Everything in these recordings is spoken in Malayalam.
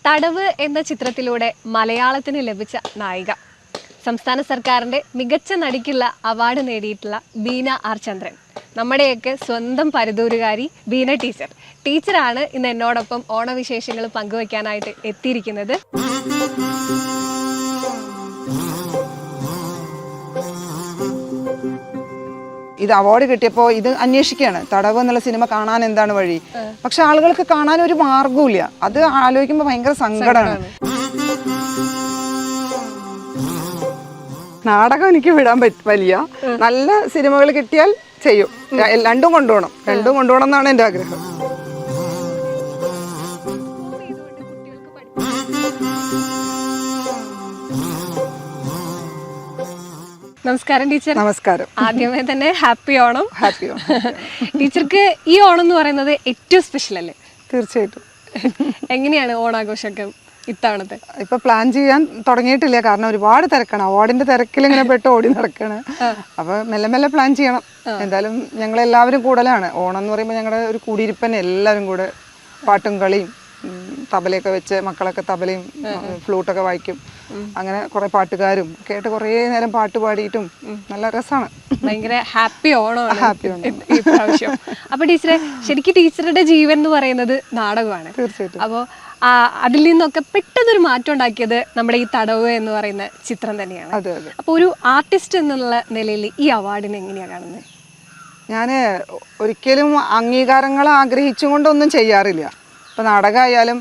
തടവ് എന്ന ചിത്രത്തിലൂടെ മലയാളത്തിന് ലഭിച്ച നായിക, സംസ്ഥാന സർക്കാരിൻ്റെ മികച്ച നടിക്കുള്ള അവാർഡ് നേടിയിട്ടുള്ള ബീന ആർ ചന്ദ്രൻ, നമ്മുടെയൊക്കെ സ്വന്തം പരതൂരുകാരി ബീന ടീച്ചറാണ് ഇന്ന് എന്നോടൊപ്പം ഓണവിശേഷങ്ങൾ പങ്കുവയ്ക്കാനായിട്ട് എത്തിയിരിക്കുന്നത്. ഇത് അവാർഡ് കിട്ടിയപ്പോൾ ഇത് അന്വേഷിക്കുകയാണ്, തടവ് എന്നുള്ള സിനിമ കാണാൻ എന്താണ് വഴി. പക്ഷെ ആളുകൾക്ക് കാണാൻ ഒരു മാർഗവുമില്ല. അത് ആലോചിക്കുമ്പോൾ ഭയങ്കര സങ്കടമാണ്. നാടകം എനിക്ക് വിടാൻ വലിയ നല്ല സിനിമകൾ കിട്ടിയാൽ ചെയ്യും. രണ്ടും കൊണ്ടുപോകണം എന്നാണ് എൻ്റെ ആഗ്രഹം. നമസ്കാരം ടീച്ചർ. നമസ്കാരം. ആദ്യമേ തന്നെ ഹാപ്പി ഓണം. ഹാപ്പി ഓണം. ടീച്ചർക്ക് ഈ ഓണം എന്ന് പറയുന്നത് ഏറ്റവും സ്പെഷ്യൽ അല്ലേ? തീർച്ചയായിട്ടും. എങ്ങനെയാണ് ഓണാഘോഷമൊക്കെ ഇത്തവണത്തെ? ഇപ്പൊ പ്ലാൻ ചെയ്യാൻ തുടങ്ങിയിട്ടില്ല, കാരണം ഒരുപാട് തിരക്കാണ്. അവാർഡിന്റെ തിരക്കിൽ ഇങ്ങനെ പെട്ട് ഓടി നടക്കാണ്. അപ്പൊ മെല്ലെ മെല്ലെ പ്ലാൻ ചെയ്യണം. എന്തായാലും ഞങ്ങളെല്ലാവരും കൂടലാണ്. ഓണം എന്ന് പറയുമ്പോൾ ഞങ്ങളുടെ ഒരു കൂടിയിരിപ്പന്നെ എല്ലാവരും കൂടെ പാട്ടും കളിയും തബലയൊക്കെ വെച്ച് മക്കളൊക്കെ തബലയും ഫ്ലൂട്ടൊക്കെ വായിക്കും. അങ്ങനെ കുറെ പാട്ടുകാരും കേട്ട് കുറേ നേരം പാട്ട് പാടിയിട്ടും നല്ല രസമാണ്. ഭയങ്കര ഹാപ്പി ഓണമാണ്. ഹാപ്പി ഓണം ഈ പ്രാവശ്യം. അപ്പൊ ടീച്ചറെ, ശരിക്കും ടീച്ചറുടെ ജീവൻ എന്ന് പറയുന്നത് നാടകമാണ്. തീർച്ചയായിട്ടും. അപ്പോൾ അതിൽ നിന്നൊക്കെ പെട്ടെന്നൊരു മാറ്റം ഉണ്ടാക്കിയത് നമ്മുടെ ഈ തടവ് എന്ന് പറയുന്ന ചിത്രം തന്നെയാണ്. അതെ അതെ. അപ്പോൾ ഒരു ആർട്ടിസ്റ്റ് എന്നുള്ള നിലയിൽ ഈ അവാർഡിനെ എങ്ങനെയാണ് കാണുന്നത്? ഞാൻ ഒരിക്കലും അംഗീകാരങ്ങൾ ആഗ്രഹിച്ചും കൊണ്ടൊന്നും ചെയ്യാറില്ല. ഇപ്പോൾ നാടകമായാലും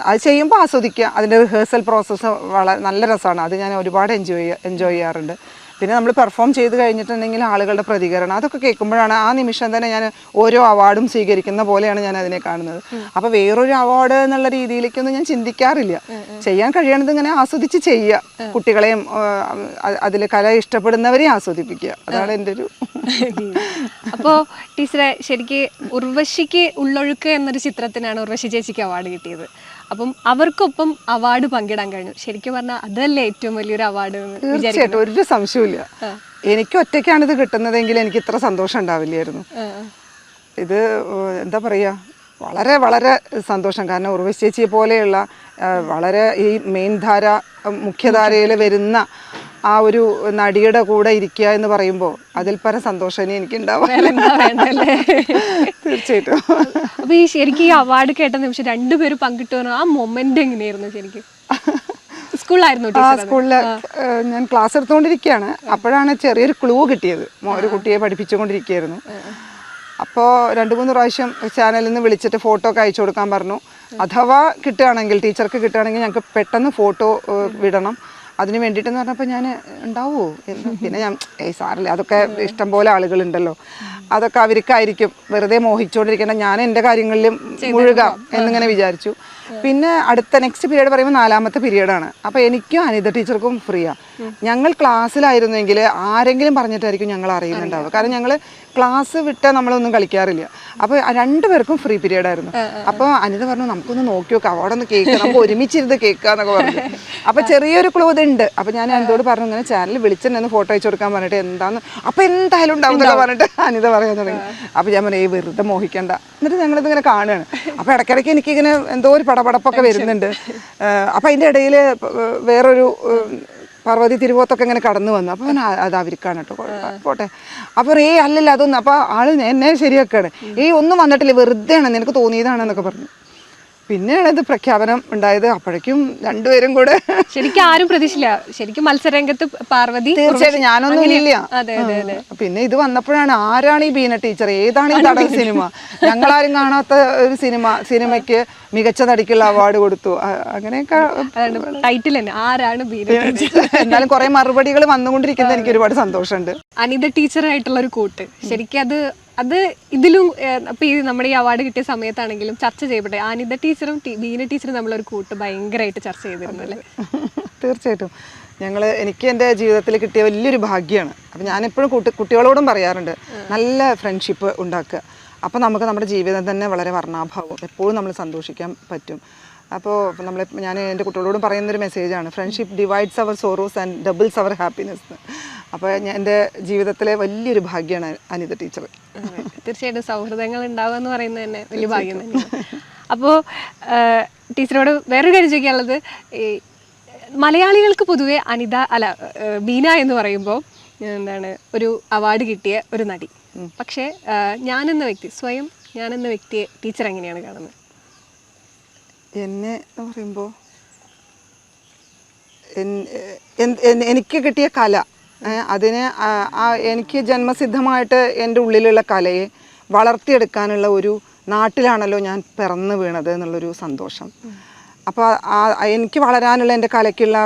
അത് ചെയ്യുമ്പോൾ ആസ്വദിക്കുക. അതിൻ്റെ റിഹേഴ്സൽ പ്രോസസ്സ് വളരെ നല്ല രസമാണ്. അത് ഞാൻ ഒരുപാട് എൻജോയ് ചെയ്യാറുണ്ട്. പിന്നെ നമ്മൾ പെർഫോം ചെയ്ത് കഴിഞ്ഞിട്ടുണ്ടെങ്കിൽ ആളുകളുടെ പ്രതികരണം അതൊക്കെ കേൾക്കുമ്പോഴാണ് ആ നിമിഷം തന്നെ ഞാൻ ഓരോ അവാർഡും സ്വീകരിക്കുന്ന പോലെയാണ് ഞാൻ അതിനെ കാണുന്നത്. അപ്പോൾ വേറൊരു അവാർഡ് എന്നുള്ള രീതിയിലേക്കൊന്നും ഞാൻ ചിന്തിക്കാറില്ല. ചെയ്യാൻ കഴിയണത് ഇങ്ങനെ ആസ്വദിച്ച് ചെയ്യുക, കുട്ടികളെയും അതിൽ കല ഇഷ്ടപ്പെടുന്നവരെയും ആസ്വദിപ്പിക്കുക. അതാണ് എൻ്റെ ഒരു അപ്പോൾ ടീച്ചറെ, ശരിക്ക് ഉർവശിക്ക് ഉള്ളൊഴുക്ക് എന്നൊരു ചിത്രത്തിനാണ് ഉർവശി ചേച്ചിക്ക് അവാർഡ് കിട്ടിയത്. അപ്പം അവർക്കൊപ്പം അവാർഡ് പങ്കിടാൻ കഴിഞ്ഞു. ശരിക്കും പറഞ്ഞാൽ അതല്ലേ ഏറ്റവും വലിയൊരു അവാർഡ്? തീർച്ചയായിട്ടും, ഒരു സംശയമില്ല. എനിക്ക് ഒറ്റയ്ക്കാണ് ഇത് കിട്ടുന്നതെങ്കിൽ എനിക്ക് ഇത്ര സന്തോഷം ഉണ്ടാവില്ലായിരുന്നു. ഇത് എന്താ പറയുക, വളരെ വളരെ സന്തോഷം. കാരണം ഉർവശി ചേച്ചിയെ പോലെയുള്ള വളരെ ഈ മെയിൻ ധാര മുഖ്യധാരയിൽ വരുന്ന ആ ഒരു നടിയുടെ കൂടെ ഇരിക്കുക എന്ന് പറയുമ്പോൾ അതിൽ പര സന്തോഷം എനിക്ക് ഉണ്ടാവാം. തീർച്ചയായിട്ടും. അപ്പൊ ഈ ശരിക്കും ഈ അവാർഡ് കേട്ട നിമിഷം രണ്ടുപേരും പങ്കിട്ടു ആ മൊമെന്റ് എങ്ങനെയായിരുന്നു? ശരിക്കും സ്കൂളില് ഞാൻ ക്ലാസ് എടുത്തുകൊണ്ടിരിക്കുകയാണ്. അപ്പോഴാണ് ചെറിയൊരു ക്ലൂ കിട്ടിയത്. ഒരു കുട്ടിയെ പഠിപ്പിച്ചുകൊണ്ടിരിക്കുകയായിരുന്നു. അപ്പോൾ 2-3 പ്രാവശ്യം ചാനലിൽ നിന്ന് വിളിച്ചിട്ട് ഫോട്ടോ ഒക്കെ അയച്ചു കൊടുക്കാൻ പറഞ്ഞു. അഥവാ കിട്ടുകയാണെങ്കിൽ, ടീച്ചർക്ക് കിട്ടുകയാണെങ്കിൽ ഞങ്ങൾക്ക് പെട്ടെന്ന് ഫോട്ടോ വിടണം. അതിന് വേണ്ടിയിട്ടെന്ന് പറഞ്ഞപ്പോൾ ഞാൻ ഉണ്ടാവുമോ എന്ന് പിന്നെ ഞാൻ സാറില്ല, അതൊക്കെ ഇഷ്ടം പോലെ ആളുകളുണ്ടല്ലോ, അതൊക്കെ അവർക്കായിരിക്കും, വെറുതെ മോഹിച്ചുകൊണ്ടിരിക്കേണ്ട, ഞാൻ എൻ്റെ കാര്യങ്ങളിലും മുഴുകാം എന്നിങ്ങനെ വിചാരിച്ചു. പിന്നെ അടുത്ത നെക്സ്റ്റ് പീരീഡ് പറയുമ്പോൾ 4ാമത്തെ പീരീഡാണ്. അപ്പോൾ എനിക്കും അനിത ടീച്ചർക്കും ഫ്രീയാണ്. ഞങ്ങൾ ക്ലാസ്സിലായിരുന്നെങ്കിൽ ആരെങ്കിലും പറഞ്ഞിട്ടായിരിക്കും ഞങ്ങൾ അറിയുന്നുണ്ടാവുക. കാരണം ഞങ്ങൾ ക്ലാസ് വിട്ടാൽ നമ്മളൊന്നും കളിക്കാറില്ല. അപ്പോൾ 2 പേർക്കും ഫ്രീ പീരീഡ് ആയിരുന്നു. അപ്പോൾ അനിത പറഞ്ഞു, നമുക്കൊന്ന് നോക്കി നോക്കാം, അവിടെ ഒന്ന് കേൾക്കുക, നമുക്ക് ഒരുമിച്ചിരുന്ന് കേൾക്കുക എന്നൊക്കെ പറഞ്ഞു. അപ്പോൾ ചെറിയൊരു ക്ലൂ ഇതുണ്ട്. അപ്പോൾ ഞാൻ അനിതയോട് പറഞ്ഞു, ഇങ്ങനെ ചാനൽ വിളിച്ചിട്ടുണ്ടെന്ന് ഫോട്ടോ അയച്ചു കൊടുക്കാൻ പറഞ്ഞിട്ട് എന്താന്ന്, അപ്പോൾ എന്തായാലും ഉണ്ടാവും എന്നൊക്കെ പറഞ്ഞിട്ട് അനിത പറയാൻ തുടങ്ങി. അപ്പോൾ ഞാൻ പറഞ്ഞു, വെറുതെ മോഹിക്കണ്ട. എന്നിട്ട് ഞങ്ങളിതിങ്ങനെ കാണുകയാണ്. അപ്പോൾ ഇടയ്ക്കിടയ്ക്ക് എനിക്കിങ്ങനെ എന്തോ ഒരു പടപടപ്പൊക്കെ വരുന്നുണ്ട്. അപ്പോൾ അതിൻ്റെ ഇടയിൽ വേറൊരു പാർവതി തിരുവോത്തൊക്കെ ഇങ്ങനെ കടന്നു വന്നു. അപ്പോൾ അത് അവർക്കാണ് കേട്ടോ, പോട്ടെ. അപ്പോൾ അല്ലല്ല അതൊന്നും. അപ്പോൾ ആള് എന്നെ ശരിയാക്കാണ്. ഒന്നും വന്നിട്ടില്ല, വെറുതെയാണ്, നിനക്ക് തോന്നിയതാണെന്നൊക്കെ പറഞ്ഞു. പിന്നെയാണ് ഇത് പ്രഖ്യാപനം ഉണ്ടായത്. അപ്പോഴേക്കും 2 പേരും കൂടെ ശരിക്കും ആരും പ്രതീക്ഷിച്ചില്ല. ശരിക്കും മത്സരരംഗത്ത് പാർവതി, തീർച്ചയായിട്ടും ഞാനൊന്നും ഇല്ല. പിന്നെ ഇത് വന്നപ്പോഴാണ്, ആരാണ് ഈ ബീന ടീച്ചർ, ഏതാണ് ഈ തടവ് സിനിമ, ഞങ്ങളാരും കാണാത്ത ഒരു സിനിമയ്ക്ക് മികച്ച നടിക്കുള്ള അവാർഡ് കൊടുത്തു. അങ്ങനെയൊക്കെ ടൈറ്റിൽ തന്നെ, ആരാണ് ബീന ടീച്ചർ. എന്നാലും കുറെ മറുപടികൾ വന്നുകൊണ്ടിരിക്കുന്നത് എനിക്ക് ഒരുപാട് സന്തോഷമുണ്ട്. അനിത ടീച്ചറായിട്ടുള്ള ഒരു കൂട്ട്, ശരിക്കും അത് ഇതിലും ഇപ്പൊ ഈ നമ്മുടെ ഈ അവാർഡ് കിട്ടിയ സമയത്താണെങ്കിലും ചർച്ച ചെയ്യപ്പെട്ടെ അനിത ടീച്ചറും ബീന ടീച്ചറും നമ്മളൊരു കൂട്ട് ഭയങ്കരമായിട്ട് ചർച്ച ചെയ്തിരുന്നു അല്ലേ? തീർച്ചയായിട്ടും. എനിക്ക് എൻ്റെ ജീവിതത്തിൽ കിട്ടിയ വലിയൊരു ഭാഗ്യമാണ്. അപ്പം ഞാനെപ്പോഴും കുട്ടികളോടും പറയാറുണ്ട്, നല്ല ഫ്രണ്ട്ഷിപ്പ് ഉണ്ടാക്കുക. അപ്പോൾ നമുക്ക് നമ്മുടെ ജീവിതം തന്നെ വളരെ വർണ്ണാഭാവം, എപ്പോഴും നമ്മൾ സന്തോഷിക്കാൻ പറ്റും. അപ്പോൾ ഞാൻ എൻ്റെ കുട്ടികളോടും പറയുന്നൊരു മെസ്സേജാണ്, friendship divides our sorrows and doubles our happiness. അപ്പോൾ എൻ്റെ ജീവിതത്തിലെ വലിയൊരു ഭാഗ്യമാണ് അനിത ടീച്ചർ. തീർച്ചയായിട്ടും സൗഹൃദങ്ങൾ ഉണ്ടാവുക എന്ന് പറയുന്നത് തന്നെ വലിയ ഭാഗ്യം തന്നെയാണ്. അപ്പോൾ ടീച്ചറോട് വേറൊരു കാര്യം ചോദിക്കാനുള്ളത്, ഈ മലയാളികൾക്ക് പൊതുവെ ബീന എന്ന് പറയുമ്പോൾ എന്താണ് ഒരു അവാർഡ് കിട്ടിയ ഒരു നടി. പക്ഷേ ഞാനെന്ന വ്യക്തിയെ ടീച്ചർ എങ്ങനെയാണ് കാണുന്നത്? എന്നെ എന്ന് പറയുമ്പോൾ എനിക്ക് കിട്ടിയ കല, അതിന് എനിക്ക് ജന്മസിദ്ധമായിട്ട് എൻ്റെ ഉള്ളിലുള്ള കലയെ വളർത്തിയെടുക്കാനുള്ള ഒരു നാട്ടിലാണല്ലോ ഞാൻ പിറന്നു വീണത് എന്നുള്ളൊരു സന്തോഷം. അപ്പോൾ എനിക്ക് വളരാനുള്ള എൻ്റെ കലയ്ക്കുള്ള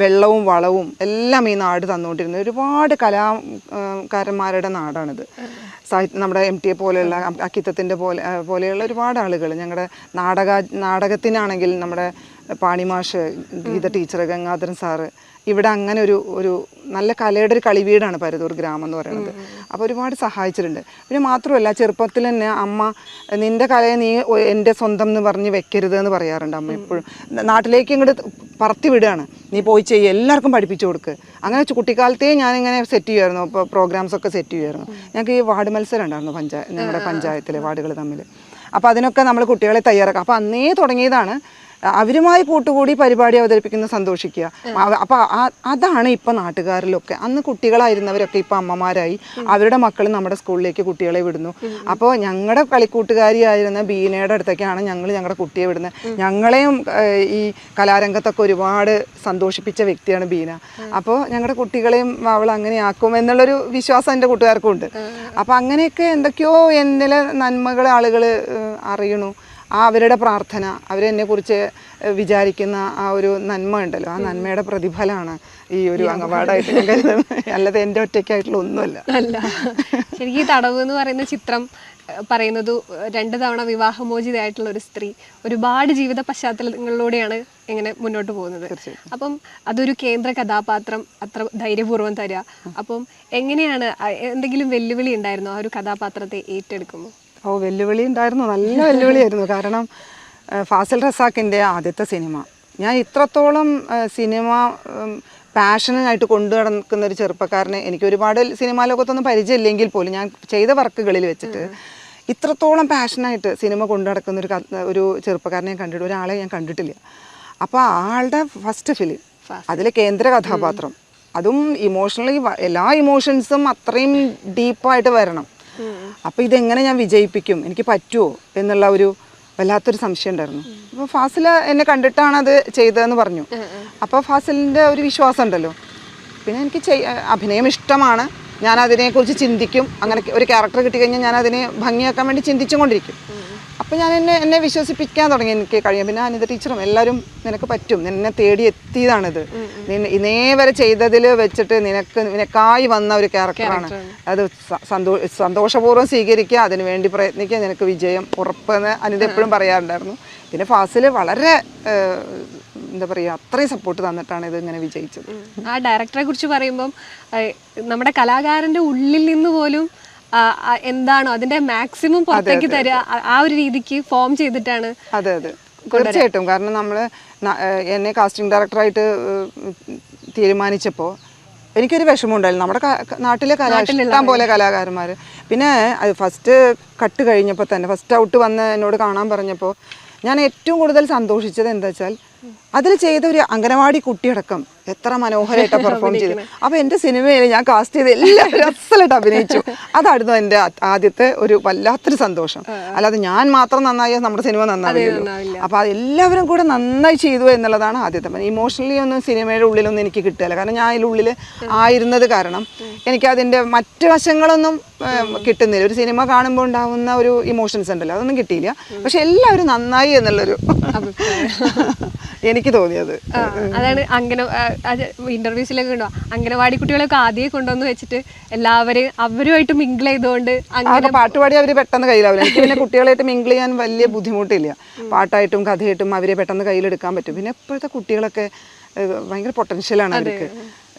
വെള്ളവും വളവും എല്ലാം ഈ നാട് തന്നുകൊണ്ടിരുന്നത്. ഒരുപാട് കലാകാരന്മാരുടെ നാടാണിത്. നമ്മുടെ MTA പോലെയുള്ള അക്കിത്തത്തിൻ്റെ പോലെയുള്ള ഒരുപാട് ആളുകൾ, ഞങ്ങളുടെ നാടകത്തിനാണെങ്കിൽ നമ്മുടെ പാണിമാഷ്, ഗീത ടീച്ചർ, ഗംഗാധരൻ സാറ്, ഇവിടെ അങ്ങനെ ഒരു നല്ല കലയുടെ ഒരു കളിവീടാണ് പരുതൂർ ഗ്രാമം എന്ന് പറയുന്നത്. അപ്പോൾ ഒരുപാട് സഹായിച്ചിട്ടുണ്ട്. പിന്നെ മാത്രമല്ല ചെറുപ്പത്തിൽ തന്നെ അമ്മ, നിൻ്റെ കലയെ നീ എൻ്റെ സ്വന്തം എന്ന് പറഞ്ഞ് വെക്കരുത് എന്ന് പറയാറുണ്ട് അമ്മ എപ്പോഴും. നാട്ടിലേക്ക് ഇങ്ങോട്ട് പറത്തി വിടുകയാണ്, നീ പോയി ചെയ്യുക, എല്ലാവർക്കും പഠിപ്പിച്ചു കൊടുക്കുക. അങ്ങനെ കുട്ടിക്കാലത്തേ ഞാനിങ്ങനെ സെറ്റ് ചെയ്യുമായിരുന്നു. അപ്പോൾ പ്രോഗ്രാംസൊക്കെ സെറ്റ് ചെയ്യുമായിരുന്നു. ഞങ്ങൾക്ക് ഈ വാർഡ് മത്സരം ഉണ്ടായിരുന്നു ഞങ്ങളുടെ പഞ്ചായത്തിലെ വാർഡുകൾ തമ്മിൽ. അപ്പോൾ അതിനൊക്കെ നമ്മൾ കുട്ടികളെ തയ്യാറാക്കുക. അപ്പോൾ അന്നേ തുടങ്ങിയതാണ് അവരുമായി കൂട്ടുകൂടി പരിപാടി അവതരിപ്പിക്കുന്ന സന്തോഷിക്കുക. അപ്പോൾ അതാണ് ഇപ്പോൾ നാട്ടുകാരിലൊക്കെ. അന്ന് കുട്ടികളായിരുന്നവരൊക്കെ ഇപ്പോൾ അമ്മമാരായി, അവരുടെ മക്കൾ നമ്മുടെ സ്കൂളിലേക്ക് കുട്ടികളെ വിടുന്നു. അപ്പോൾ ഞങ്ങളുടെ കളിക്കൂട്ടുകാരിയായിരുന്ന ബീനയുടെ അടുത്തേക്കാണ് ഞങ്ങളുടെ കുട്ടിയെ വിടുന്നത്. ഞങ്ങളെയും ഈ കലാരംഗത്തൊക്കെ ഒരുപാട് സന്തോഷിപ്പിച്ച വ്യക്തിയാണ് ബീന. അപ്പോൾ ഞങ്ങളുടെ കുട്ടികളെയും അവൾ അങ്ങനെ ആക്കും എന്നുള്ളൊരു വിശ്വാസം എൻ്റെ കൂട്ടുകാർക്കും ഉണ്ട്. അപ്പോൾ അങ്ങനെയൊക്കെ എന്തൊക്കെയോ എന്നിലെ നന്മകൾ ആളുകൾ അറിയണു. അവരുടെ പ്രാർത്ഥന, അവരെന്നെക്കുറിച്ച് വിചാരിക്കുന്ന ആ ഒരു നന്മ ഉണ്ടല്ലോ, ആ നന്മയുടെ പ്രതിഫലമാണ് ഈ ഒരു അംഗവാർഡായിട്ട് ഞാൻ കരുതുന്നത്. അല്ലാതെ എൻ്റെ ഒറ്റയ്ക്കായിട്ടുള്ള ഒന്നുമല്ല. അല്ല, ശരിക്കും ഈ തടവ് എന്ന് പറയുന്ന ചിത്രം പറയുന്നത് 2 തവണ വിവാഹമോചിതയായിട്ടുള്ള ഒരു സ്ത്രീ ഒരുപാട് ജീവിത പശ്ചാത്തലങ്ങളിലൂടെയാണ് ഇങ്ങനെ മുന്നോട്ട് പോകുന്നത്. അപ്പം അതൊരു കേന്ദ്ര കഥാപാത്രം അത്ര ധൈര്യപൂർവ്വം തരിക. അപ്പം എങ്ങനെയാണ്, എന്തെങ്കിലും വെല്ലുവിളി ഉണ്ടായിരുന്നോ ആ ഒരു കഥാപാത്രത്തെ ഏറ്റെടുക്കുമ്പോൾ? വെല്ലുവിളി ഉണ്ടായിരുന്നു, നല്ല വെല്ലുവിളിയായിരുന്നു. കാരണം ഫാസിൽ റസാഖിൻ്റെ ആദ്യത്തെ സിനിമ, ഞാൻ ഇത്രത്തോളം സിനിമ പാഷനായിട്ട് കൊണ്ടു നടക്കുന്ന ഒരു ചെറുപ്പക്കാരനെ, എനിക്ക് ഒരുപാട് സിനിമാ ലോകത്തൊന്നും പരിചയമില്ലെങ്കിൽ പോലും ഞാൻ ചെയ്ത വർക്കുകളിൽ വെച്ചിട്ട് ഇത്രത്തോളം പാഷനായിട്ട് സിനിമ കൊണ്ടു നടക്കുന്ന ഒരു ചെറുപ്പക്കാരനെ കണ്ടിട്ട് ഒരാളെ ഞാൻ കണ്ടിട്ടില്ല. അപ്പോൾ ആളുടെ ഫസ്റ്റ് ഫിലിം, അതിലെ കേന്ദ്ര കഥാപാത്രം, അതും ഇമോഷണലി എല്ലാ ഇമോഷൻസും അത്രയും ഡീപ്പായിട്ട് വരണം. അപ്പോൾ ഇതെങ്ങനെ ഞാൻ വിജയിപ്പിക്കും, എനിക്ക് പറ്റുമോ എന്നുള്ള ഒരു വല്ലാത്തൊരു സംശയം ഉണ്ടായിരുന്നു. അപ്പോൾ ഫാസിൽ എന്നെ കണ്ടിട്ടാണ് അത് ചെയ്തതെന്ന് പറഞ്ഞു. അപ്പോൾ ഫാസിലിൻ്റെ ഒരു വിശ്വാസം ഉണ്ടല്ലോ. പിന്നെ എനിക്ക് അഭിനയം ഇഷ്ടമാണ്, ഞാൻ അതിനെക്കുറിച്ച് ചിന്തിക്കും. അങ്ങനെ ഒരു ക്യാരക്ടർ കിട്ടിക്കഴിഞ്ഞാൽ ഞാൻ അതിനെ ഭംഗിയാക്കാൻ വേണ്ടി ചിന്തിച്ചും കൊണ്ടിരിക്കും. അപ്പോൾ ഞാൻ എന്നെ വിശ്വസിപ്പിക്കാൻ തുടങ്ങി, എനിക്ക് കഴിയും. പിന്നെ അനിത ടീച്ചറും എല്ലാവരും നിനക്ക് പറ്റും, നിന്നെ തേടി എത്തിയതാണിത്, ഇന്നേ വരെ ചെയ്തതിൽ വെച്ചിട്ട് നിനക്കായി വന്ന ഒരു ക്യാരക്ടറാണ്, അത് സന്തോഷപൂർവ്വം സ്വീകരിക്കുക, അതിനു വേണ്ടി പ്രയത്നിക്കുക, നിനക്ക് വിജയം ഉറപ്പെന്ന് അനിത എപ്പോഴും പറയാറുണ്ടായിരുന്നു. പിന്നെ ഫാസിൽ വളരെ എന്താ പറയുക, അത്രയും സപ്പോർട്ട് തന്നിട്ടാണ് ഇത് ഇങ്ങനെ വിജയിച്ചത്. ആ ഡയറക്ടറെ കുറിച്ച് പറയുമ്പം നമ്മുടെ കലാകാരൻ്റെ ഉള്ളിൽ നിന്ന് പോലും എന്താണോ അതിന്റെ മാക്സിമം പുറത്തേക്ക് തരിക, ആ ഒരു രീതിക്ക് ഫോം ചെയ്തിട്ടാണ്. അതെ തീർച്ചയായിട്ടും. കാരണം നമ്മൾ എന്നെ കാസ്റ്റിംഗ് ഡയറക്ടറായിട്ട് തീരുമാനിച്ചപ്പോൾ എനിക്കൊരു വിഷമമുണ്ടായിരുന്നു. നമ്മുടെ നാട്ടിലെ ഇഷ്ടം പോലെ കലാകാരന്മാർ. പിന്നെ അത് ഫസ്റ്റ് കട്ട് കഴിഞ്ഞപ്പോൾ തന്നെ, ഫസ്റ്റ് ഔട്ട് വന്ന് എന്നോട് കാണാൻ പറഞ്ഞപ്പോൾ ഞാൻ ഏറ്റവും കൂടുതൽ സന്തോഷിച്ചത് എന്താ വെച്ചാൽ, അതിൽ ചെയ്ത ഒരു അംഗനവാടി കുട്ടിയടക്കം എത്ര മനോഹരമായിട്ട് പെർഫോം ചെയ്തു. അപ്പോൾ എൻ്റെ സിനിമയിൽ ഞാൻ കാസ്റ്റ് ചെയ്ത് എല്ലാവരും അസലായിട്ട് അഭിനയിച്ചു. അതായിരുന്നു എൻ്റെ ആദ്യത്തെ ഒരു വല്ലാത്തൊരു സന്തോഷം. അല്ലാതെ ഞാൻ മാത്രം നന്നായാൽ നമ്മുടെ സിനിമ നന്നാവില്ലല്ലോ. അപ്പോൾ അത് എല്ലാവരും കൂടെ നന്നായി ചെയ്തു എന്നുള്ളതാണ് ആദ്യത്തെ. ഇമോഷണലി ഒന്നും സിനിമയുടെ ഉള്ളിലൊന്നും എനിക്ക് കിട്ടില്ല. കാരണം ഞാൻ അതിനുള്ളിൽ ആയിരുന്നത് കാരണം എനിക്കതിൻ്റെ മറ്റ് വശങ്ങളൊന്നും കിട്ടുന്നില്ല. ഒരു സിനിമ കാണുമ്പോൾ ഉണ്ടാവുന്ന ഒരു ഇമോഷൻസ് ഉണ്ടല്ലോ, അതൊന്നും കിട്ടിയില്ല. പക്ഷെ എല്ലാവരും നന്നായി എന്നുള്ളൊരു എനിക്ക് തോന്നിയത്. അതാണ് ഇന്റർവ്യൂസിലൊക്കെ ഉണ്ടോ അംഗനവാടി കുട്ടികളൊക്കെ ആദ്യം കൊണ്ടുവന്ന് വെച്ചിട്ട് എല്ലാവരും അവരുമായിട്ട് മിങ്കിൾ ചെയ്തുകൊണ്ട് അങ്ങനെ പാട്ടുപാടി അവർ പെട്ടെന്ന് കയ്യിലാവില്ല. എനിക്ക് പിന്നെ കുട്ടികളായിട്ട് മിങ്കിൾ ചെയ്യാൻ വലിയ ബുദ്ധിമുട്ടില്ല. പാട്ടായിട്ടും കഥയായിട്ടും അവരെ പെട്ടെന്ന് കയ്യിലെടുക്കാൻ പറ്റും. പിന്നെ ഇപ്പോഴത്തെ കുട്ടികളൊക്കെ ഭയങ്കര പൊട്ടൻഷ്യലാണ് അവർക്ക്.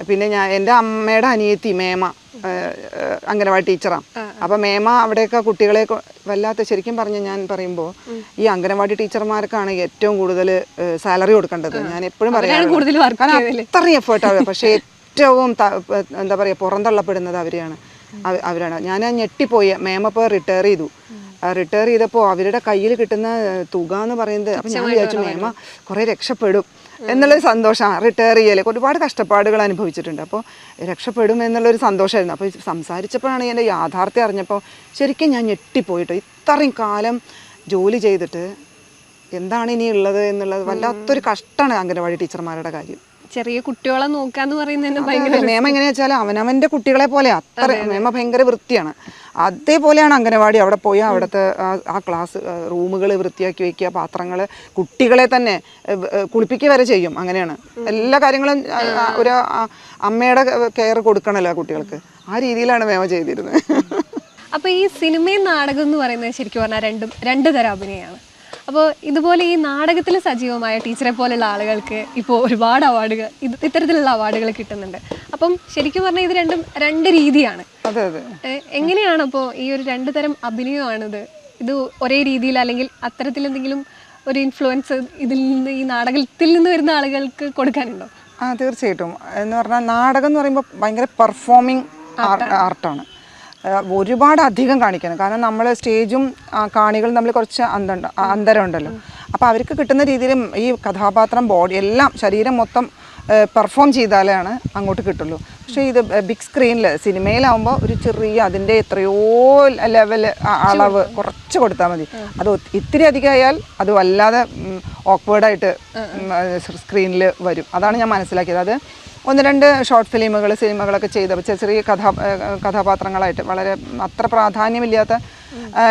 പിന്നെ എൻ്റെ അമ്മയുടെ അനിയത്തി മേമ അംഗനവാടി ടീച്ചറാണ്. അപ്പം മേമ അവിടെയൊക്കെ കുട്ടികളെ വല്ലാത്ത, ശരിക്കും പറഞ്ഞ് ഞാൻ പറയുമ്പോൾ ഈ അംഗനവാടി ടീച്ചർമാർക്കാണ് ഏറ്റവും കൂടുതൽ സാലറി കൊടുക്കേണ്ടത്. ഞാൻ എപ്പോഴും പറയാറുണ്ട്. കാരണം അത്രയും എഫേർട്ടാണ്. പക്ഷേ ഏറ്റവും എന്താ പറയുക പുറന്തള്ളപ്പെടുന്നത് അവരാണ്. ഞാൻ ഞെട്ടിപ്പോയി. മേമ ഇപ്പോൾ റിട്ടയർ ചെയ്തു. റിട്ടയർ ചെയ്തപ്പോൾ അവരുടെ കയ്യിൽ കിട്ടുന്ന തുക എന്ന് പറയുന്നത്, അപ്പം ഞാൻ വിചാരിച്ചു മേമ കുറേ രക്ഷപ്പെടും എന്നുള്ളൊരു സന്തോഷമാണ്. റിട്ടയർ ചെയ്യൽ ഒരുപാട് കഷ്ടപ്പാടുകൾ അനുഭവിച്ചിട്ടുണ്ട്, അപ്പോൾ രക്ഷപ്പെടും എന്നുള്ളൊരു സന്തോഷമായിരുന്നു. അപ്പോൾ സംസാരിച്ചപ്പോഴാണ് എൻ്റെ യാഥാർത്ഥ്യം അറിഞ്ഞപ്പോൾ ശരിക്കും ഞാൻ ഞെട്ടിപ്പോയിട്ടോ. ഇത്രയും കാലം ജോലി ചെയ്തിട്ട് എന്താണ് ഇനി ഉള്ളത് എന്നുള്ളത് വല്ലാത്തൊരു കഷ്ടമാണ് അംഗനവാടി ടീച്ചർമാരുടെ കാര്യം. ചെറിയ കുട്ടികളെ നോക്കാന്ന് പറയുന്നതിന് ഭയങ്കര മേമ എങ്ങനെയാ വെച്ചാൽ അവനവൻ്റെ കുട്ടികളെ പോലെ അത്ര മേമ ഭയങ്കര വൃത്തിയാണ്. അതേപോലെയാണ് അംഗനവാടി. അവിടെ പോയി അവിടുത്തെ ആ ക്ലാസ് റൂമുകൾ വൃത്തിയാക്കി വയ്ക്കുക, പാത്രങ്ങൾ, കുട്ടികളെ തന്നെ കുളിപ്പിക്കുക വരെ ചെയ്യും. അങ്ങനെയാണ് എല്ലാ കാര്യങ്ങളും. ഒരു അമ്മയുടെ കെയർ കൊടുക്കണമല്ലോ കുട്ടികൾക്ക്. ആ രീതിയിലാണ് മേമ ചെയ്തിരുന്നത്. അപ്പോൾ ഈ സിനിമയും നാടകം എന്ന് പറയുന്നത് ശരിക്കും പറഞ്ഞാൽ രണ്ട് തരം അഭിനയമാണ്. അപ്പോൾ ഇതുപോലെ ഈ നാടകത്തിൽ സജീവമായ ടീച്ചറെ പോലുള്ള ആളുകൾക്ക് ഇപ്പോൾ ഒരുപാട് അവാർഡുകൾ ഇത്തരത്തിലുള്ള അവാർഡുകൾ കിട്ടുന്നുണ്ട്. അപ്പം ശരിക്കും പറഞ്ഞാൽ ഇത് രണ്ട് രീതിയാണ്. അതെ അതെ. എങ്ങനെയാണ് അപ്പോൾ ഈ ഒരു രണ്ട് തരം അഭിനയമാണിത്? ഇത് ഒരേ രീതിയിൽ അല്ലെങ്കിൽ അത്തരത്തിൽ എന്തെങ്കിലും ഒരു ഇൻഫ്ലുവൻസ് ഇതിൽ നിന്ന് ഈ നാടകത്തിൽ നിന്ന് വരുന്ന ആളുകൾക്ക് കൊടുക്കാനുണ്ടോ? തീർച്ചയായിട്ടും. എന്ന് പറഞ്ഞാൽ നാടകം എന്ന് പറയുമ്പോൾ ഭയങ്കര പെർഫോമിങ് ആർട്ടാണ്. ഒരുപാട് അധികം കാണിക്കണം. കാരണം നമ്മൾ സ്റ്റേജും കാണികളും തമ്മിൽ കുറച്ച് അന്തരമുണ്ടല്ലോ. അപ്പോൾ അവർക്ക് കിട്ടുന്ന രീതിയിലും ഈ കഥാപാത്രം ബോഡി എല്ലാം ശരീരം മൊത്തം പെർഫോം ചെയ്താലാണ് അങ്ങോട്ട് കിട്ടുള്ളൂ. പക്ഷേ ഇത് ബിഗ് സ്ക്രീനിൽ സിനിമയിലാവുമ്പോൾ ഒരു ചെറിയ അതിൻ്റെ എത്രയോ ലെവൽ അളവ് കുറച്ച് കൊടുത്താൽ മതി. അത് ഇത്തിരി അധികമായാൽ അത് വല്ലാതെ ഓക്വേർഡായിട്ട് സ്ക്രീനിൽ വരും. അതാണ് ഞാൻ മനസ്സിലാക്കിയത്. അത് 1-2 ഷോർട്ട് സിനിമകളൊക്കെ ചെയ്ത ചെറിയ കഥാപാത്രങ്ങളായിട്ട് വളരെ അത്ര പ്രാധാന്യമില്ലാത്ത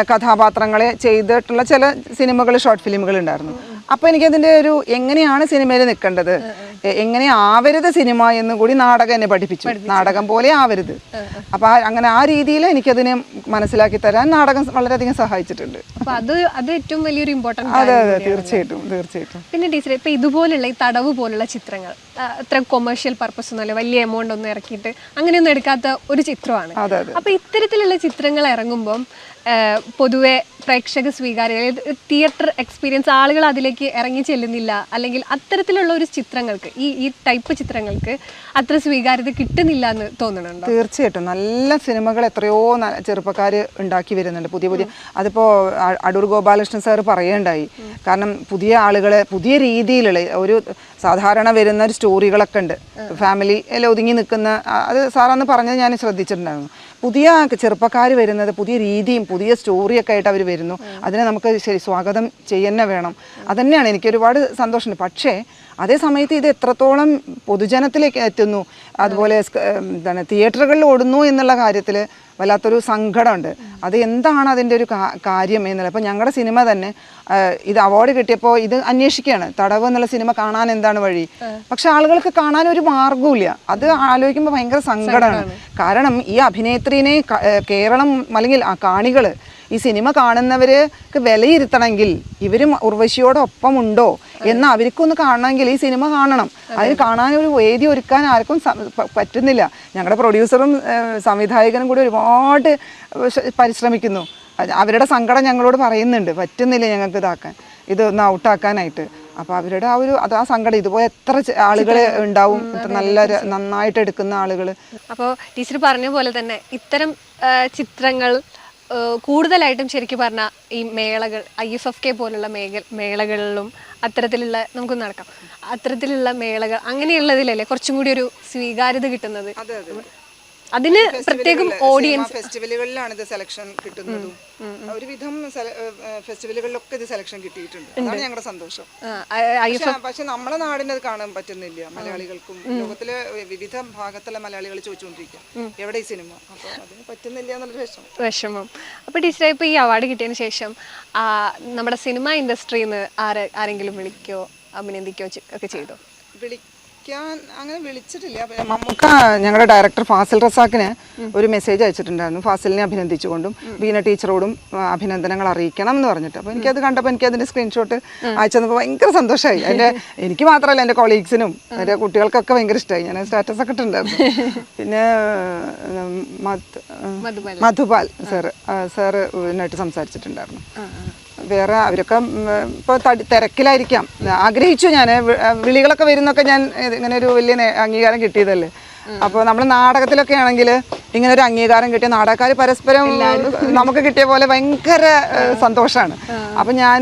കഥാപാത്രങ്ങളെ ചെയ്തിട്ടുള്ള ചില ഷോർട്ട് ഫിലിമുകൾ ഉണ്ടായിരുന്നു. അപ്പോൾ എനിക്കതിൻ്റെ ഒരു എങ്ങനെയാണ് സിനിമയിൽ നിൽക്കേണ്ടത്, എങ്ങനെ ആവരുത് സിനിമ എന്ന് കൂടി നാടകം എന്നെ പഠിപ്പിച്ചു. നാടകം പോലെ ആവരുത്. അപ്പോൾ അങ്ങനെ ആ രീതിയിൽ എനിക്കതിനെ മനസ്സിലാക്കി തരാൻ നാടകം വളരെയധികം സഹായിച്ചിട്ടുണ്ട്. അപ്പോൾ അത് ഏറ്റവും വലിയൊരു ഇമ്പോർട്ടൻറ്റ്. അതെ അതെ, തീർച്ചയായിട്ടും. പിന്നെ ടീച്ചറെ, ഇപ്പോൾ ഇതുപോലുള്ള ഈ തടവ് പോലുള്ള ചിത്രങ്ങൾ അത്ര കൊമേഴ്ഷ്യൽ പർപ്പസ് ഒന്നുമല്ല, വലിയ എമൗണ്ട് ഒന്നും ഇറക്കിയിട്ട് അങ്ങനെയൊന്നും എടുക്കാത്ത ഒരു ചിത്രമാണ്. അപ്പോൾ ഇത്തരത്തിലുള്ള ചിത്രങ്ങൾ ഇറങ്ങുമ്പം പൊതുവെ പ്രേക്ഷക സ്വീകാര്യത, തിയേറ്റർ എക്സ്പീരിയൻസ്, ആളുകൾ അതിലേക്ക് ഇറങ്ങി ചെല്ലുന്നില്ല, അല്ലെങ്കിൽ അത്തരത്തിലുള്ള ഒരു ചിത്രങ്ങൾക്ക് ഈ ടൈപ്പ് ചിത്രങ്ങൾക്ക് അത്ര സ്വീകാര്യത കിട്ടുന്നില്ല എന്ന് തോന്നുന്നുണ്ടോ? തീർച്ചയായിട്ടും. നല്ല സിനിമകൾ എത്രയോ ചെറുപ്പക്കാർ ഉണ്ടാക്കി വരുന്നുണ്ട്, പുതിയ അതിപ്പോൾ അടൂർ ഗോപാലകൃഷ്ണൻ സാർ പറയുകയുണ്ടായി. കാരണം പുതിയ ആളുകൾ പുതിയ രീതിയിലുള്ള ഒരു സാധാരണ വരുന്ന ഒരു സ്റ്റോറികളൊക്കെ ഉണ്ട്, ഫാമിലിയിൽ ഒതുങ്ങി നിൽക്കുന്ന. അത് സാറന്ന് പറഞ്ഞത് ഞാൻ ശ്രദ്ധിച്ചിട്ടുണ്ടായിരുന്നു. പുതിയ ചെറുപ്പക്കാർ വരുന്നത് പുതിയ രീതിയും പുതിയ സ്റ്റോറിയൊക്കെ ആയിട്ട് അവർ വരുന്നു. അതിനെ നമുക്ക് സ്വാഗതം ചെയ്യുന്നെ വേണം. അതുതന്നെയാണ് എനിക്ക് ഒരുപാട് സന്തോഷമുണ്ട്. പക്ഷേ അതേ സമയത്ത് ഇത് എത്രത്തോളം പൊതുജനത്തിലേക്ക് എത്തുന്നു, അതുപോലെ എന്താണ് തിയേറ്ററുകളിൽ ഓടുന്നു എന്നുള്ള കാര്യത്തിൽ വല്ലാത്തൊരു സങ്കടമുണ്ട്. അത് എന്താണ് അതിൻ്റെ ഒരു കാര്യം എന്നുള്ളത്. അപ്പോൾ ഞങ്ങളുടെ സിനിമ തന്നെ ഇത് അവാർഡ് കിട്ടിയപ്പോൾ ഇത് അന്വേഷിക്കുകയാണ്, തടവ് എന്നുള്ള സിനിമ കാണാൻ എന്താണ് വഴി. പക്ഷെ ആളുകൾക്ക് കാണാൻ ഒരു മാർഗ്ഗവുമില്ല. അത് ആലോചിക്കുമ്പോൾ ഭയങ്കര സങ്കടമാണ്. കാരണം ഈ അഭിനേത്രീനെ കേരളം അല്ലെങ്കിൽ കാണികൾ, ഈ സിനിമ കാണുന്നവർക്ക് വിലയിരുത്തണമെങ്കിൽ ഇവരും ഉർവശിയോടൊപ്പം ഉണ്ടോ എന്ന് അവർക്കൊന്ന് കാണണമെങ്കിൽ ഈ സിനിമ കാണണം. അതിന് കാണാനൊരു വേദി ഒരുക്കാൻ ആർക്കും പറ്റുന്നില്ല. ഞങ്ങളുടെ പ്രൊഡ്യൂസറും സംവിധായകനും കൂടി ഒരുപാട് പരിശ്രമിക്കുന്നു. അവരുടെ സങ്കടം ഞങ്ങളോട് പറയുന്നുണ്ട്, പറ്റുന്നില്ല ഞങ്ങൾക്ക് ഇതൊന്ന് ഔട്ടാക്കാനായിട്ട്. അപ്പോൾ അവരുടെ ആ സങ്കടം, ഇതുപോലെ എത്ര ആളുകൾ ഉണ്ടാവും, നന്നായിട്ട് എടുക്കുന്ന ആളുകൾ. അപ്പോൾ ടീച്ചർ പറഞ്ഞ പോലെ തന്നെ ഇത്തരം ചിത്രങ്ങൾ കൂടുതലായിട്ടും ശരിക്കും പറഞ്ഞാൽ ഈ മേളകൾ, IFFK പോലുള്ള മേളകളിലും അത്തരത്തിലുള്ള നമുക്ക് നടക്കാം, അത്തരത്തിലുള്ള മേളകൾ അങ്ങനെയുള്ളതിലല്ലേ കുറച്ചും കൂടി ഒരു സ്വീകാര്യത കിട്ടുന്നത്. അതിന് പ്രത്യേകം ഓഡിയൻസ് ഫെസ്റ്റിവലുകളിലാണ് ഇത് സെലക്ഷൻ കിട്ടുന്നതും. ഒരുവിധം ഫെസ്റ്റിവലുകളിലൊക്കെ ഇത് സെലക്ഷൻ കിട്ടിയിട്ടുണ്ട്. അതാണ് ഞങ്ങളുടെ സന്തോഷം. പക്ഷെ നമ്മുടെ നാടിന് അത് കാണാൻ പറ്റുന്നില്ല. മലയാളികൾക്കും ലോകത്തിലെ വിവിധ ഭാഗത്തുള്ള മലയാളികൾ ചോദിച്ചുകൊണ്ടിരിക്കുക എവിടെ ഈ സിനിമ. അപ്പോൾ അതിന് പറ്റുന്നില്ല എന്നുള്ളൊരു വിഷമം. അപ്പോൾ ടീച്ചറെ, ഇപ്പോൾ ഈ അവാർഡ് കിട്ടിയതിന് ശേഷം നമ്മുടെ സിനിമ ഇൻഡസ്ട്രിയിൽ നിന്ന് ആരെങ്കിലും വിളിക്കോ അഭിനന്ദിക്കോ ഒക്കെ ചെയ്തോ? അങ്ങനെ വിളിച്ചിട്ടില്ല. മമ്മൂക്ക ഞങ്ങളുടെ ഡയറക്ടർ ഫാസിൽ റസാക്കിന് ഒരു മെസ്സേജ് അയച്ചിട്ടുണ്ടായിരുന്നു, ഫാസിലിനെ അഭിനന്ദിച്ചുകൊണ്ടും ബീന ടീച്ചറോടും അഭിനന്ദനങ്ങൾ അറിയിക്കണം എന്ന് പറഞ്ഞിട്ട്. അപ്പോൾ എനിക്കത് കണ്ടപ്പോൾ എനിക്കതിൻ്റെ സ്ക്രീൻഷോട്ട് അയച്ചു തന്നപ്പോൾ ഭയങ്കര സന്തോഷമായി. എനിക്ക് മാത്രമല്ല, എൻ്റെ കൊളീഗ്സിനും എൻ്റെ കുട്ടികൾക്കൊക്കെ ഭയങ്കര ഇഷ്ടമായി. ഞാൻ സ്റ്റാറ്റസ് ഒക്കെ ഇട്ടുണ്ടായിരുന്നു. പിന്നെ മധുപാൽ സാറ് ഇതിനായിട്ട് സംസാരിച്ചിട്ടുണ്ടായിരുന്നു. വേറെ അവരൊക്കെ ഇപ്പോൾ തിരക്കിലായിരിക്കാം. ആഗ്രഹിച്ചു ഞാൻ, വിളികളൊക്കെ വരുന്നൊക്കെ ഞാൻ ഇങ്ങനെ ഒരു വലിയ അംഗീകാരം കിട്ടിയതല്ലേ. അപ്പോൾ നമ്മൾ നാടകത്തിലൊക്കെ ആണെങ്കിൽ ഇങ്ങനെ ഒരു അംഗീകാരം കിട്ടിയ നാടകക്കാർ പരസ്പരം നമുക്ക് കിട്ടിയ പോലെ ഭയങ്കര സന്തോഷമാണ്. അപ്പം ഞാൻ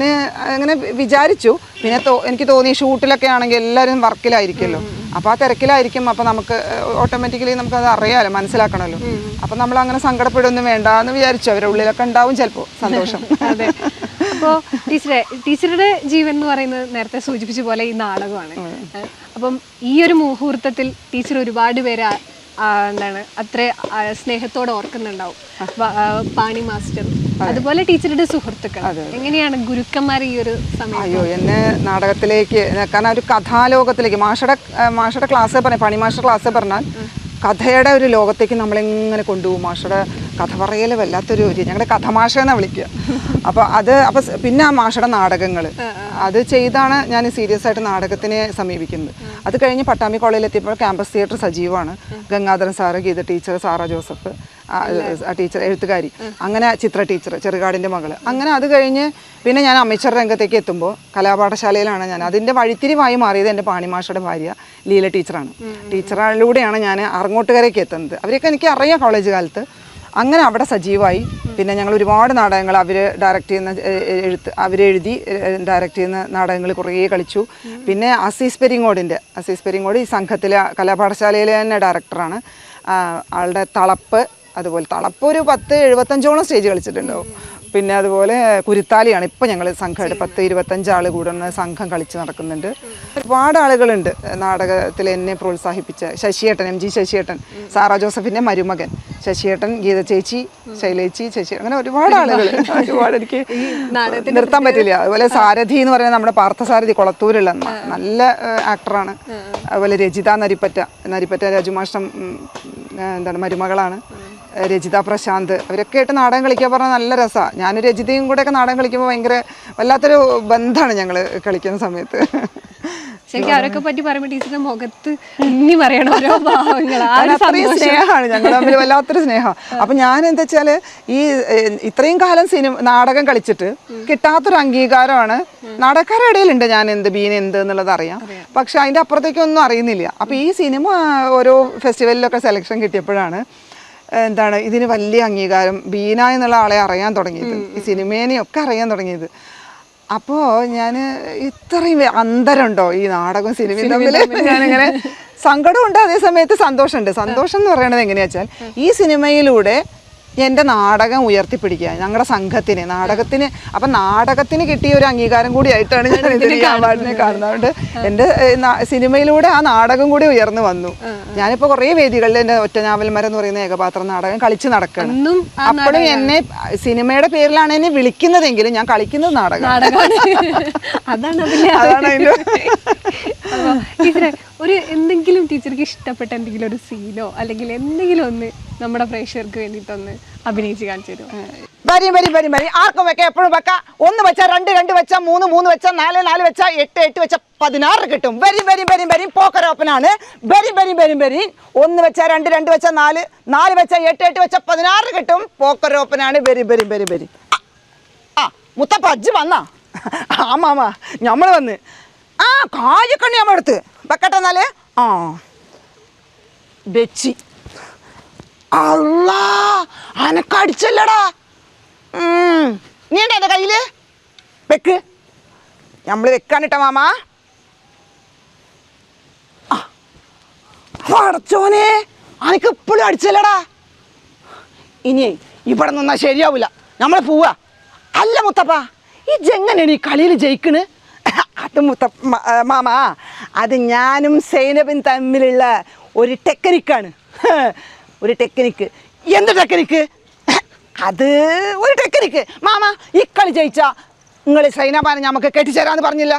അങ്ങനെ വിചാരിച്ചു. പിന്നെ എനിക്ക് തോന്നി ഷൂട്ടിലൊക്കെ ആണെങ്കിൽ എല്ലാവരും വർക്കിലായിരിക്കുമല്ലോ, അപ്പോൾ ആ തിരക്കിലായിരിക്കും. അപ്പോൾ നമുക്ക് ഓട്ടോമാറ്റിക്കലി നമുക്കത് അറിയാമല്ലോ, മനസ്സിലാക്കണമല്ലോ. അപ്പം നമ്മൾ അങ്ങനെ സങ്കടപ്പെടുകയൊന്നും വേണ്ട എന്ന് വിചാരിച്ചു. അവരുടെ ഉള്ളിലൊക്കെ ഉണ്ടാവും ചിലപ്പോൾ സന്തോഷം. അതെ. അപ്പോൾ ടീച്ചറുടെ ജീവൻ എന്ന് പറയുന്നത് നേരത്തെ സൂചിപ്പിച്ച പോലെ ഈ നാടകമാണ്. അപ്പം ഈ ഒരു മുഹൂർത്തത്തിൽ ടീച്ചർ ഒരുപാട് പേര് എന്താണ് അത്ര സ്നേഹത്തോടെ ഓർക്കുന്നുണ്ടാവും. പാണി മാസ്റ്റർ, അതുപോലെ ടീച്ചറുടെ സുഹൃത്തുക്കൾ. എങ്ങനെയാണ് ഗുരുക്കന്മാർ ഈ ഒരു സമയം? അയ്യോ, എന്നെ നാടകത്തിലേക്ക്, കാരണം ഒരു കഥാലോകത്തിലേക്ക് മാഷയുടെ ക്ലാസ് പറഞ്ഞ പാണി മാസ്റ്റർ ക്ലാസ് പറഞ്ഞാൽ കഥയുടെ ഒരു ലോകത്തേക്ക് നമ്മളെങ്ങനെ കൊണ്ടുപോകും. മാഷയുടെ കഥ പറയൽ വല്ലാത്തൊരു ഞങ്ങളുടെ കഥമാഷ എന്നാണ് വിളിക്കുക. അപ്പോൾ പിന്നെ ആ മാഷയുടെ നാടകങ്ങൾ അത് ചെയ്താണ് ഞാൻ സീരിയസ് ആയിട്ട് നാടകത്തിനെ സമീപിക്കുന്നത്. അത് കഴിഞ്ഞ് പട്ടാമ്പി കോളേജിലെത്തിയപ്പോൾ ക്യാമ്പസ് തിയേറ്റർ സജീവമാണ്. Gangadharan sir, Geetha teacher, Sara Joseph teacher, എഴുത്തുകാരി, അങ്ങനെ ചിത്ര ടീച്ചർ, ചെറുകാടിൻ്റെ മകള്, അങ്ങനെ അത് കഴിഞ്ഞ് പിന്നെ ഞാൻ അമേച്ചർ രംഗത്തേക്ക് എത്തുമ്പോൾ കലാപാഠശാലയിലാണ് ഞാൻ. അതിൻ്റെ വഴിത്തിരിവായി മാറിയത് എൻ്റെ പാണിമാഷയുടെ ഭാര്യ ലീല ടീച്ചറാണ്. ടീച്ചറിലൂടെയാണ് ഞാൻ അറങ്ങോട്ടുകരയ്ക്ക് എത്തുന്നത്. അവരെയൊക്കെ എനിക്ക് അറിയാം കോളേജ് കാലത്ത്. അങ്ങനെ അവിടെ സജീവമായി. പിന്നെ ഞങ്ങൾ ഒരുപാട് നാടകങ്ങൾ അവർ ഡയറക്റ്റ് ചെയ്യുന്ന അവരെഴുതി ഡയറക്റ്റ് ചെയ്യുന്ന നാടകങ്ങൾ കുറേ കളിച്ചു. പിന്നെ അസീസ് പെരിങ്ങോട് ഈ സംഘത്തിലെ കലാപാഠശാലയിലെ തന്നെ ഡയറക്ടറാണ്. ആളുടെ തളപ്പ്, അതുപോലെ തളപ്പ് ഒരു 10-75ഓളം സ്റ്റേജ് കളിച്ചിട്ടുണ്ടാവും. പിന്നെ അതുപോലെ കുരുത്താലിയാണ് ഇപ്പോൾ ഞങ്ങൾ സംഘമായിട്ട് 10-25 ആൾ കൂടുന്ന സംഘം കളിച്ച് നടക്കുന്നുണ്ട്. ഒരുപാട് ആളുകളുണ്ട് നാടകത്തിൽ എന്നെ പ്രോത്സാഹിപ്പിച്ച. ശശിയേട്ടൻ, MG ശശിയേട്ടൻ, സാറാ ജോസഫിൻ്റെ മരുമകൻ ശശിയേട്ടൻ, ഗീത ചേച്ചി, ശൈലേച്ചി, അങ്ങനെ ഒരുപാട് ആളുകൾ. ഒരുപാട് എനിക്ക് നിർത്താൻ പറ്റില്ല. അതുപോലെ സാരഥി എന്ന് പറയുന്നത് നമ്മുടെ പാർത്ഥസാരഥി കൊളത്തൂരുള്ള നല്ല ആക്ടറാണ്. അതുപോലെ രജിത നരിപ്പറ്റ രാജുമാഷ്ടം എന്താണ് മരുമകളാണ്. രജിത പ്രശാന്ത്, അവരൊക്കെ ആയിട്ട് നാടകം കളിക്കാൻ പറഞ്ഞാൽ നല്ല രസമാണ്. ഞാനും രജിതയും കൂടെയൊക്കെ നാടകം കളിക്കുമ്പോൾ ഭയങ്കര വല്ലാത്തൊരു ബന്ധമാണ് ഞങ്ങൾ കളിക്കുന്ന സമയത്ത്. ശരിക്കും അവരൊക്കെ പറ്റി പറയുമ്പോൾ ടീച്ചറിന്റെ മുഖത്ത് ഇനി പറയണ ഓരോ ഭാവങ്ങൾ, അത്രയും സ്നേഹമാണ് ഞങ്ങൾ തമ്മിൽ, വല്ലാത്തൊരു സ്നേഹം. അപ്പം ഞാൻ എന്താ വെച്ചാൽ ഈ ഇത്രയും കാലം നാടകം കളിച്ചിട്ട് കിട്ടാത്തൊരു അംഗീകാരമാണ്. നാടകക്കാരുടെ ഇടയിലുണ്ട് ഞാൻ ബീന എന്ത് എന്നുള്ളത് അറിയാം, പക്ഷെ അതിൻ്റെ അപ്പുറത്തേക്കൊന്നും അറിയുന്നില്ല. അപ്പം ഈ സിനിമ ഓരോ ഫെസ്റ്റിവലിലൊക്കെ സെലക്ഷൻ കിട്ടിയപ്പോഴാണ് എന്താണ് ഇതിന് വലിയ അംഗീകാരം, ബീന എന്നുള്ള ആളെ അറിയാൻ തുടങ്ങിയത്, ഈ സിനിമേനെയൊക്കെ അറിയാൻ തുടങ്ങിയത്. അപ്പോൾ ഞാൻ ഇത്രയും അന്തരമുണ്ടോ ഈ നാടകവും സിനിമയും തമ്മിൽ? ഞാനിങ്ങനെ സങ്കടമുണ്ട്, അതേ സമയത്ത് സന്തോഷമുണ്ട്. സന്തോഷം എന്ന് പറയുന്നത് എങ്ങനെയാ വെച്ചാൽ ഈ സിനിമയിലൂടെ എൻ്റെ നാടകം ഉയർത്തിപ്പിടിക്കുക, ഞങ്ങളുടെ സംഘത്തിന്, നാടകത്തിന്. അപ്പം നാടകത്തിന് കിട്ടിയ ഒരു അംഗീകാരം കൂടിയായിട്ടാണ് ഞാൻ ഇതിനെ അവാർഡിനെ കാണുന്നത്. എൻ്റെ സിനിമയിലൂടെ ആ നാടകം കൂടി ഉയർന്നു വന്നു. ഞാനിപ്പോൾ കുറേ വേദികളിൽ എൻ്റെ ഒറ്റനാവൽമരം എന്ന് പറയുന്ന ഏകപാത്ര നാടകം കളിച്ച് നടക്കണം. അപ്പോഴും എന്നെ സിനിമയുടെ പേരിലാണ് എന്നെ വിളിക്കുന്നതെങ്കിലും ഞാൻ കളിക്കുന്നത് നാടകമാണ്. അതാണ് അതിൻ്റെ ഒരു എന്തെങ്കിലും ടീച്ചർക്ക് ഇഷ്ടപ്പെട്ട എന്തെങ്കിലും ഒരു സീനോ അല്ലെങ്കിൽ എന്തെങ്കിലും ഒന്ന് നമ്മുടെ പ്രേക്ഷകർക്ക് വേണ്ടിയിട്ടൊന്ന് അഭിനയിച്ച് കാണിച്ചു തരും. വരി ആർക്കും വെക്കാം, എപ്പോഴും വെക്കാം. 1 വെച്ചാൽ 2, 2 വെച്ചാൽ 3, 3 വെച്ചാൽ 4, 4 വെച്ചാൽ 8, 8 വെച്ചാൽ 16 കിട്ടും. വരി പോക്കരോപ്പനാണ്. വരി 1 വെച്ചാൽ 2, 2 വെച്ചാൽ 4, 4 വെച്ചാൽ 8, 8 വെച്ചാൽ 16 കിട്ടും. പോക്കരോപ്പനാണ്. വരി. ആ മുത്തപ്പ അജ്ജ് വന്നാ? ആമാ നമ്മൾ വന്ന് കായക്കണ്ണി നമ്മൾ എടുത്ത് വെക്കട്ടെ. എന്നാല് വെച്ചി അല്ലാ അനക്കടിച്ചല്ലടാ. നീ ഉണ്ടോ എൻ്റെ കയ്യില്? വെക്ക്, നമ്മൾ വെക്കാനിട്ട മാമാ. അടച്ചോനെ അനക്ക് ഇപ്പോഴും അടിച്ചല്ലടാ. ഇനി ഇവിടെ നിന്നാ ശരിയാവൂല, നമ്മൾ പോവാ. അല്ല മുത്തപ്പ, ഈ ജെങ്ങനെയാണ് ഈ കളിയിൽ ജയിക്കണ്? അത് മാമാ, അത് ഞാനും സൈനബും തമ്മിലുള്ള ഒരു ടെക്നിക്കാണ്. ഒരു ടെക്നിക്ക്. എന്ത് ടെക്നിക്ക്? അത് ഒരു ടെക്നിക്ക് മാമാ. ഈ കളി ജയിച്ചാ നിങ്ങൾ സൈനബാനെ നമുക്ക് കെട്ടിച്ചേരാന്ന് പറഞ്ഞില്ല?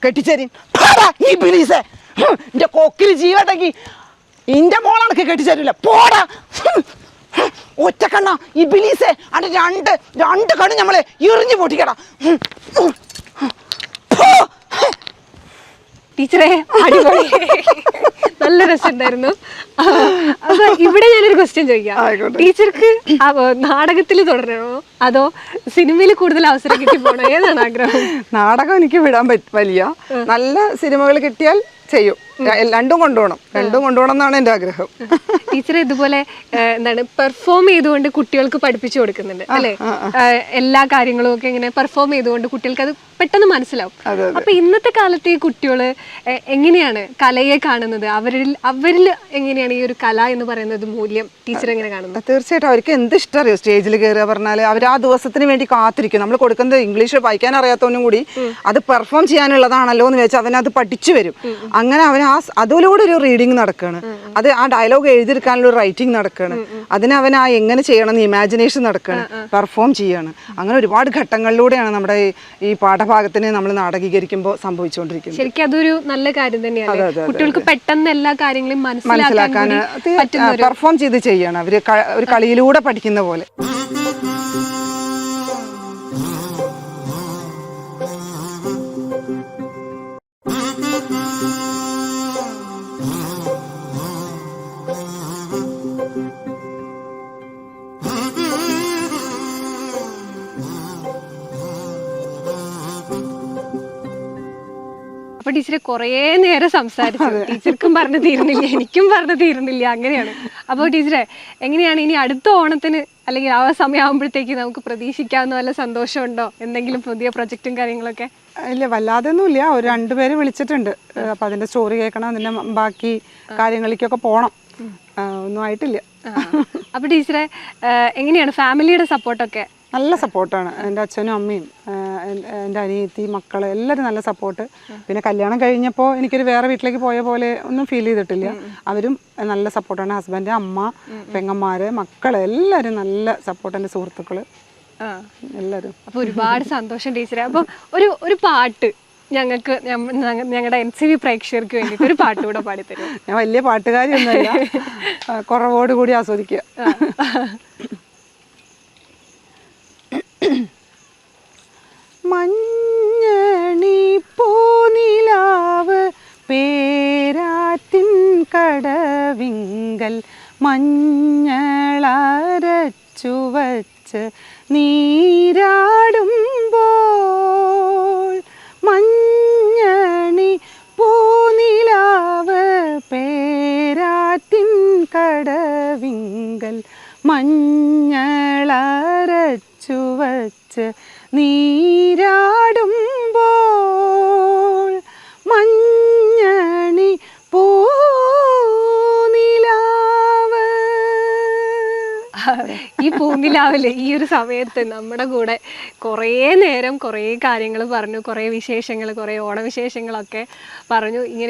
കെട്ടിച്ചേരി ഈ ബിലീസേ, എൻ്റെ കൊക്കിൽ ജീവട്ടെങ്കിൽ എൻ്റെ മോളാണൊക്കെ കെട്ടിച്ചേരില്ല. പോടാ ഒറ്റക്കണ്ണ ഈ ബിലീസേ, അത് രണ്ട് കണ്ണു നമ്മളെ എറിഞ്ഞു പൊട്ടിക്കടാ. ടീച്ചറെ അടിപൊളി, നല്ല രസമുണ്ടായിരുന്നു. അപ്പൊ ഇവിടെ ഞാനൊരു ക്വസ്റ്റ്യൻ ചോദിക്കാം. ടീച്ചർക്ക് നാടകത്തിൽ തുടരണോ അതോ സിനിമയിൽ കൂടുതൽ അവസരം കിട്ടി പോണോ? ഏതാണ് ആഗ്രഹം? നാടകം എനിക്ക് വിടാൻ വലിയ നല്ല സിനിമകൾ കിട്ടിയാൽ ചെയ്യും. രണ്ടും കൊണ്ടുപോകണം എന്നാണ് എൻ്റെ ആഗ്രഹം. ടീച്ചർ ഇതുപോലെ എന്താണ് പെർഫോം ചെയ്തുകൊണ്ട് കുട്ടികൾക്ക് പഠിപ്പിച്ചു കൊടുക്കുന്നുണ്ട് അല്ലെ? എല്ലാ കാര്യങ്ങളും ഒക്കെ ഇങ്ങനെ പെർഫോം ചെയ്തുകൊണ്ട് കുട്ടികൾക്ക് അത് പെട്ടെന്ന് മനസ്സിലാവും. അപ്പൊ ഇന്നത്തെ കാലത്ത് ഈ കുട്ടികള് എങ്ങനെയാണ് കലയെ കാണുന്നത്? അവരിൽ എങ്ങനെയാണ് ഈ ഒരു കല എന്ന് പറയുന്നത് മൂല്യം ടീച്ചർ എങ്ങനെ കാണുന്നത്? തീർച്ചയായിട്ടും അവർക്ക് എന്ത് ഇഷ്ടം അറിയോ? സ്റ്റേജിൽ കയറുക പറഞ്ഞാൽ അവർ ആ ദിവസത്തിന് വേണ്ടി കാത്തിരിക്കും. നമ്മൾ കൊടുക്കുന്നത് ഇംഗ്ലീഷ് വായിക്കാൻ അറിയാത്തവനും കൂടി അത് പെർഫോം ചെയ്യാനുള്ളതാണല്ലോ എന്ന് വെച്ചാൽ അവനത് പഠിച്ചു വരും. അങ്ങനെ അവൻ അതിലൂടെ ഒരു റീഡിങ് നടക്കുകയാണ്, അത് ആ ഡയലോഗ് എഴുതിയെടുക്കാനുള്ള ഒരു റൈറ്റിംഗ് നടക്കുകയാണ്, അവൻ ആ എങ്ങനെ ചെയ്യണം എന്ന് ഇമാജിനേഷൻ നടക്കുകയാണ്, പെർഫോം ചെയ്യാണ്. അങ്ങനെ ഒരുപാട് ഘട്ടങ്ങളിലൂടെയാണ് നമ്മുടെ ഈ പാഠഭാഗത്തിന് നമ്മൾ നാടകീകരിക്കുമ്പോൾ സംഭവിച്ചുകൊണ്ടിരിക്കുന്നത്. ശരിക്കും അതൊരു നല്ല കാര്യം തന്നെയാണ്. കുട്ടികൾക്ക് പെട്ടെന്ന് എല്ലാ കാര്യങ്ങളും മനസ്സിലാക്കാൻ പെർഫോം ചെയ്ത് ചെയ്യണം. അവര് ഒരു കളിയിലൂടെ പഠിക്കുന്ന പോലെ. അപ്പൊ ടീച്ചറെ കുറേ നേരം സംസാരിച്ചു. ടീച്ചർക്കും പറഞ്ഞു തീരുന്നില്ല, എനിക്കും പറഞ്ഞു തീരുന്നില്ല, അങ്ങനെയാണ്. അപ്പോൾ ടീച്ചറെ എങ്ങനെയാണ് ഇനി അടുത്ത ഓണത്തിന് അല്ലെങ്കിൽ ആ സമയമാകുമ്പോഴത്തേക്ക് നമുക്ക് പ്രതീക്ഷിക്കാവുന്ന വല്ല സന്തോഷമുണ്ടോ? എന്തെങ്കിലും പുതിയ പ്രൊജക്റ്റും കാര്യങ്ങളൊക്കെ? ഇല്ല, വല്ലാതൊന്നുമില്ല. ഒരു 2 പേര് വിളിച്ചിട്ടുണ്ട്. അപ്പം അതിൻ്റെ സ്റ്റോറി കേൾക്കണം, അതിൻ്റെ ബാക്കി കാര്യങ്ങളിലേക്കൊക്കെ പോകണം. ഒന്നും ആയിട്ടില്ല. അപ്പോൾ ടീച്ചറെ എങ്ങനെയാണ് ഫാമിലിയുടെ സപ്പോർട്ടൊക്കെ? നല്ല സപ്പോർട്ടാണ്. എൻ്റെ അച്ഛനും അമ്മയും എൻ്റെ അനിയത്തി മക്കൾ എല്ലാവരും നല്ല സപ്പോർട്ട്. പിന്നെ കല്യാണം കഴിഞ്ഞപ്പോൾ എനിക്കൊരു വേറെ വീട്ടിലേക്ക് പോയ പോലെ ഒന്നും ഫീൽ ചെയ്തിട്ടില്ല. അവരും നല്ല സപ്പോർട്ടാണ്. ഹസ്ബൻഡ്, അമ്മ, പെങ്ങന്മാർ, മക്കൾ എല്ലാവരും നല്ല സപ്പോർട്ട്. എൻ്റെ സുഹൃത്തുക്കൾ എല്ലാവരും. അപ്പോൾ ഒരുപാട് സന്തോഷം ടീച്ചറെ. അപ്പോൾ ഒരു പാട്ട് ഞങ്ങൾക്ക് ഞങ്ങളുടെ NCV പ്രേക്ഷകർക്ക് വേണ്ടിയിട്ട് ഒരു പാട്ട് കൂടെ പാടിത്തരും. ഞാൻ വലിയ പാട്ടുകാരിയൊന്നുമല്ല, കുറവോടുകൂടി ആസ്വദിക്കുക. മഞ്ഞണി പൂനിലാവ് പേരാറ്റിൻ കടവിങ്കൽ മഞ്ഞളരച്ചു വച്ച് നീരാടുമ്പോൾ, മഞ്ഞണി പൂനിലാവ് പേരാറ്റിൻ കടവിങ്കൽ മഞ്ഞളരച്ചു വച്ച് നീരാടുമ്പോൾ, മഞ്ഞണി പൂനിലാവ്. ഈ പൂനിലാവില് ഈ ഒരു സമയത്ത് നമ്മുടെ കൂടെ കുറേ നേരം കുറേ കാര്യങ്ങൾ പറഞ്ഞു, കുറേ വിശേഷങ്ങൾ, കുറേ ഓണവിശേഷങ്ങളൊക്കെ പറഞ്ഞു. ഈ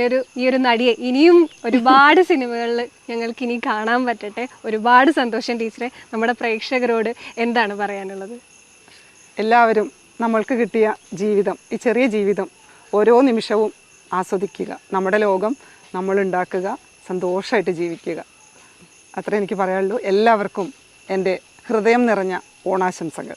ഒരു നടിയെ ഇനിയും ഒരുപാട് സിനിമകളിൽ ഞങ്ങൾക്ക് ഇനി കാണാൻ പറ്റട്ടെ. ഒരുപാട് സന്തോഷം ടീച്ചറെ. നമ്മുടെ പ്രേക്ഷകരോട് എന്താണ് പറയാനുള്ളത്? എല്ലാവരും നമ്മൾക്ക് കിട്ടിയ ജീവിതം, ഈ ചെറിയ ജീവിതം ഓരോ നിമിഷവും ആസ്വദിക്കുക. നമ്മുടെ ലോകം നമ്മൾ ഉണ്ടാക്കുക, സന്തോഷമായിട്ട് ജീവിക്കുക. അത്രേ എനിക്ക് പറയാനുള്ളൂ. എല്ലാവർക്കും എൻ്റെ ഹൃദയം നിറഞ്ഞ ഓണാശംസകൾ.